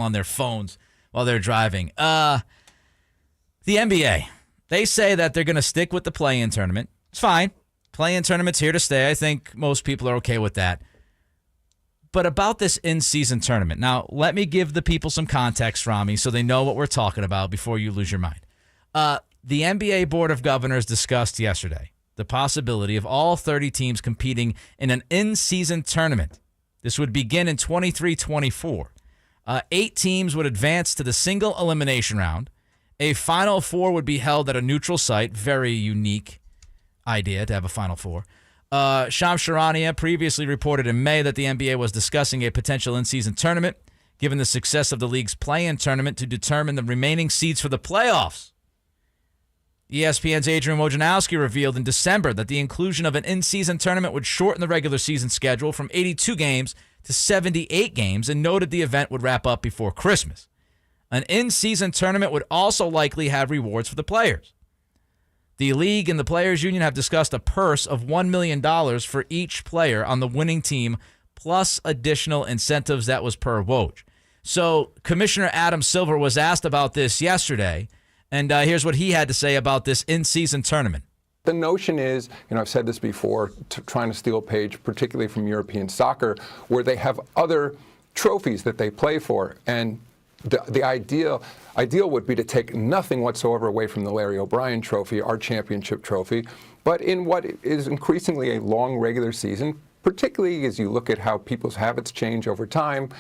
on their phones while they're driving. The NBA, they say that they're going to stick with the play-in tournament. It's fine. Play-in tournament's here to stay. I think most people are okay with that. But about this in-season tournament, now let me give the people some context, Ramie, so they know what we're talking about before you lose your mind. The NBA Board of Governors discussed yesterday the possibility of all 30 teams competing in an in-season tournament. This would begin in 23-24. 8 teams would advance to the single elimination round. A Final Four would be held at a neutral site. Very unique idea to have a Final Four. Shams Charania previously reported in May that the NBA was discussing a potential in-season tournament, given the success of the league's play-in tournament to determine the remaining seeds for the playoffs. ESPN's Adrian Wojnarowski revealed in December that the inclusion of an in-season tournament would shorten the regular season schedule from 82 games to 78 games and noted the event would wrap up before Christmas. An in-season tournament would also likely have rewards for the players. The league and the Players Union have discussed a purse of $1 million for each player on the winning team, plus additional incentives. That was per Woj. So Commissioner Adam Silver was asked about this yesterday, and here's what he had to say about this in-season tournament. The notion is, I've said this before, trying to steal a page, particularly from European soccer, where they have other trophies that they play for. And the ideal would be to take nothing whatsoever away from the Larry O'Brien trophy, our championship trophy, but in what is increasingly a long regular season, particularly as you look at how people's habits change over time.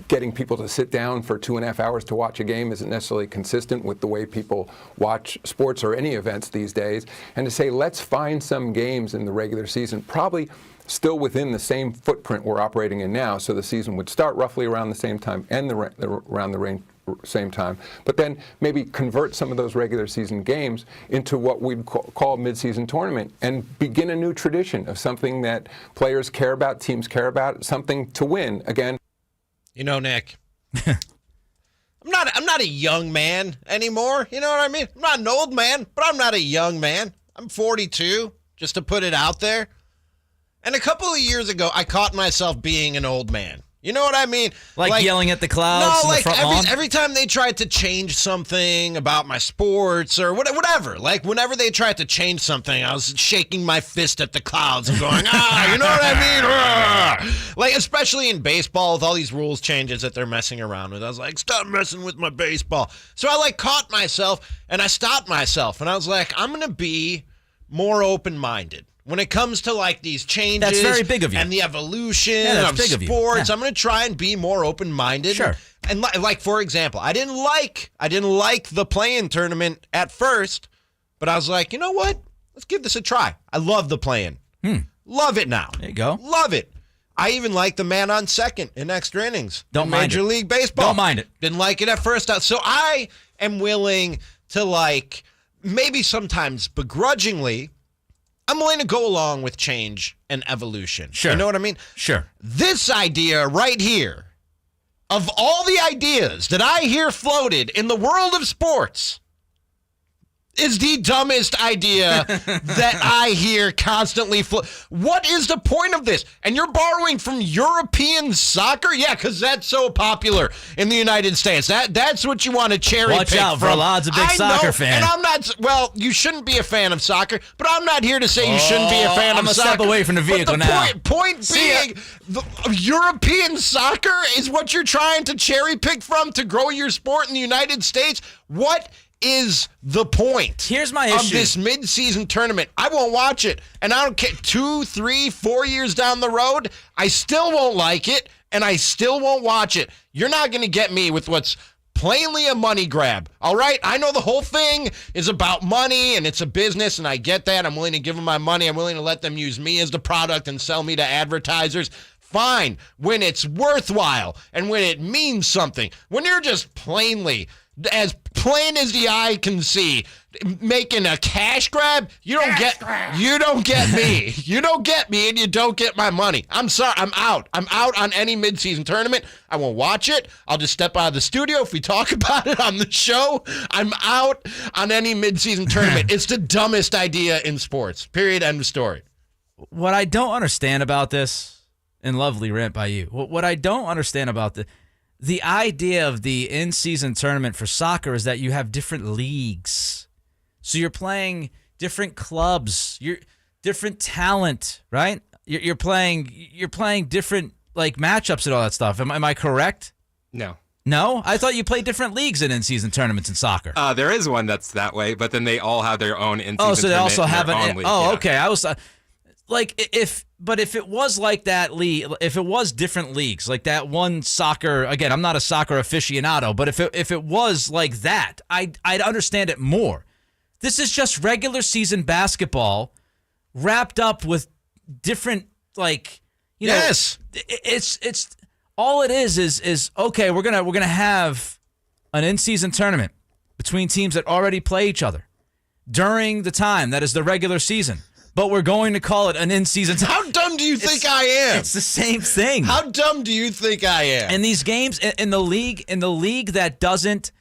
Getting people to sit down for 2.5 hours to watch a game isn't necessarily consistent with the way people watch sports or any events these days. And to say, let's find some games in the regular season, probably still within the same footprint we're operating in now. So the season would start roughly around the same time, end around the same time, but then maybe convert some of those regular season games into what we'd call a mid-season tournament and begin a new tradition of something that players care about, teams care about, something to win. Again, Nick, I'm not a young man anymore. You know what I mean? I'm not an old man, but I'm not a young man. I'm 42, just to put it out there. And a couple of years ago, I caught myself being an old man. You know what I mean? Like yelling at the clouds in the front lawn? Every time they tried to change something about my sports or whatever, like whenever they tried to change something, I was shaking my fist at the clouds and going, you know what I mean? Like, especially in baseball with all these rules changes that they're messing around with. I was like, stop messing with my baseball. So I caught myself and I stopped myself and I was like, I'm going to be more open-minded. When it comes to these changes, that's very big of you, and the evolution of sports, I'm going to try and be more open-minded. Sure. And for example, I didn't like the play-in tournament at first, but I was like, you know what? Let's give this a try. I love the play-in. Love it now. There you go. Love it. I even like the man on second in extra innings. Don't mind Major League Baseball. Don't mind it. Didn't like it at first. So I am willing to maybe sometimes begrudgingly. I'm willing to go along with change and evolution. Sure. You know what I mean? Sure. This idea right here, of all the ideas that I hear floated in the world of sports, is the dumbest idea that I hear constantly float. What is the point of this? And you're borrowing from European soccer? Yeah, because that's so popular in the United States. That's what you want to cherry pick from. Watch out, Verlad's a big soccer fan. And I'm not, you shouldn't be a fan of soccer, but I'm not here to say you shouldn't be a fan of soccer. I'm a step away from the vehicle now. Point being, the European soccer is what you're trying to cherry pick from to grow your sport in the United States? What is the point? Here's my issue of this mid-season tournament. I won't watch it, and I don't care. 2, 3, 4 years down the road, I still won't like it, and I still won't watch it. You're not going to get me with what's plainly a money grab. All right? I know the whole thing is about money, and it's a business, and I get that. I'm willing to give them my money. I'm willing to let them use me as the product and sell me to advertisers. Fine, when it's worthwhile and when it means something. When you're just as plain as the eye can see, making a cash grab, you don't get me. You don't get me, and you don't get my money. I'm sorry. I'm out. I'm out on any midseason tournament. I won't watch it. I'll just step out of the studio if we talk about it on the show. I'm out on any midseason tournament. It's the dumbest idea in sports. Period. End of story. What I don't understand about this, and lovely rant by you, what I don't understand about the idea of the in-season tournament for soccer is that you have different leagues. So you're playing different clubs, you're different talent, right? You're playing different like matchups and all that stuff. Am I correct? No. No? I thought you played different leagues in in-season tournaments in soccer. There is one that's that way, but then they all have their own in-season Oh, so they tournament also and have their an. own league. Oh, Yeah. okay. I was like, if it was like that league, if it was different leagues, like that one soccer. Again, I'm not a soccer aficionado, but if it was like that, I'd understand it more. This is just regular season basketball wrapped up with different Yes. It's all it is okay. We're gonna have an in-season tournament between teams that already play each other during the time that is the regular season, but we're going to call it an in-season. How dumb do you think I am? It's the same thing. How dumb do you think I am? And these games in the league that doesn't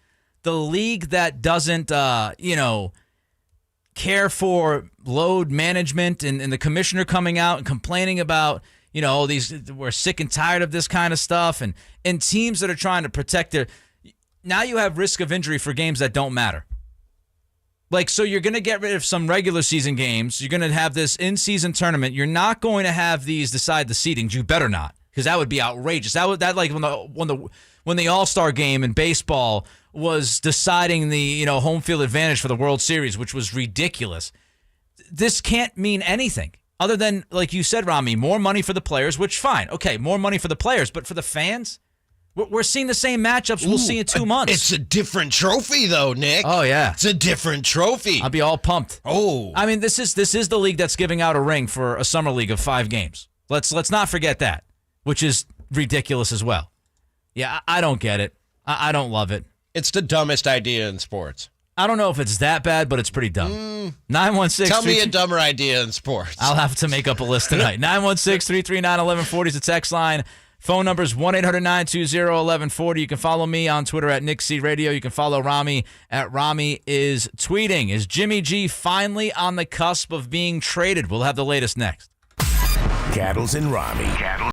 care for load management and the commissioner coming out and complaining about, we're sick and tired of this kind of stuff, and teams that are trying to protect now you have risk of injury for games that don't matter. So you're going to get rid of some regular season games. You're going to have this in-season tournament. You're not going to have these decide the seedings. You better not, because that would be outrageous. When the All-Star game in baseball was deciding the home field advantage for the World Series, which was ridiculous. This can't mean anything other than, like you said, Ramie, more money for the players, which fine. Okay, more money for the players, but for the fans? We're seeing the same matchups we'll see in 2 months. It's a different trophy, though, Nick. Oh, yeah. It's a different trophy. I'll be all pumped. Oh. I mean, this is the league that's giving out a ring for a summer league of 5 games. Let's not forget that, which is ridiculous as well. Yeah, I don't get it. I don't love it. It's the dumbest idea in sports. I don't know if it's that bad, but it's pretty dumb. 916. Tell me a dumber idea in sports. I'll have to make up a list tonight. 916-339-1140 is the text line. Phone number is 1-800-920-1140. You can follow me on Twitter at Nick C Radio. You can follow Ramie at Ramie is tweeting. Is Jimmy G finally on the cusp of being traded? We'll have the latest next. Cattles and Ramie.